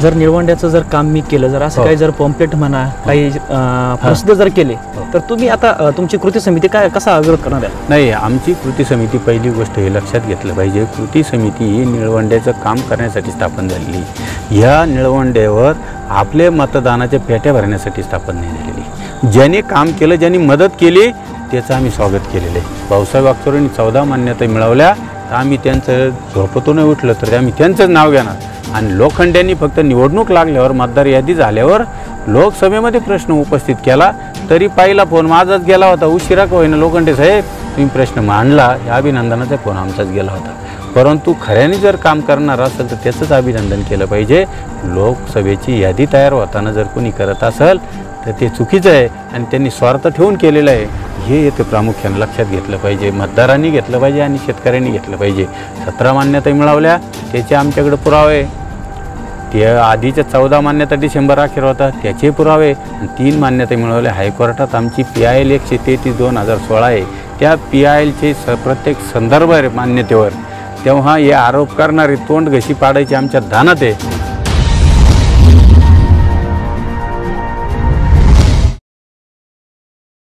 जर निळवंड्याचं जर काम मी केलं, जर असं काही जर पॉम्पलेट म्हणा काही प्रसिद्ध जर केले तर तुम्ही आता तुमची कृती समिती कसा विरोध करणार आहे? नाही, आमची कृती समिती पहिली गोष्ट हे लक्षात घेतलं पाहिजे, कृती समिती ही निळवंड्याचं काम करण्यासाठी स्थापन झालेली. ह्या निळवंड्यावर आपले मतदानाच्या पेट्या भरण्यासाठी स्थापन नाही झालेली. ज्यांनी काम केलं, ज्यांनी मदत केली त्याचं आम्ही स्वागत केलेलं आहे. भाऊसाहेब वागचौरेंनी 14 मान्यता मिळवल्या तर आम्ही त्यांचं झोपतून उठलं तर आम्ही त्यांचंच नाव घेणार. आणि लोखंड्यांनी फक्त निवडणूक लागल्यावर, मतदार यादी झाल्यावर लोकसभेमध्ये प्रश्न उपस्थित केला तरी पहिला फोन माझाच गेला होता. उशिरा का होईना लोखंडे साहेब तुम्ही प्रश्न मांडला, या अभिनंदनाचा फोन आमचाच गेला होता. परंतु खऱ्याने जर काम करणार असेल तर त्याचंच अभिनंदन केलं पाहिजे. लोकसभेची यादी तयार होताना जर कोणी करत असेल तर ते चुकीचं आहे आणि त्यांनी स्वार्थ ठेवून केलेलं आहे. हे ते प्रामुख्याने लक्षात घेतलं पाहिजे, मतदारांनी घेतलं पाहिजे आणि शेतकऱ्यांनी घेतलं पाहिजे. 17 मान्यता मिळवल्या त्याचे आमच्याकडे पुरावे, ते आधीच्या 14 मान्यता डिसेंबर अखेर होता त्याचे पुरावे, आणि 3 मान्यता मिळवल्या. हायकोर्टात आमची PIL 133/2016 आहे. त्या PILचे प्रत्येक संदर्भ आहे मान्यतेवर. तेव्हा हे आरोप करणारे तोंड घशी पाडायचे आमच्या धानात आहे.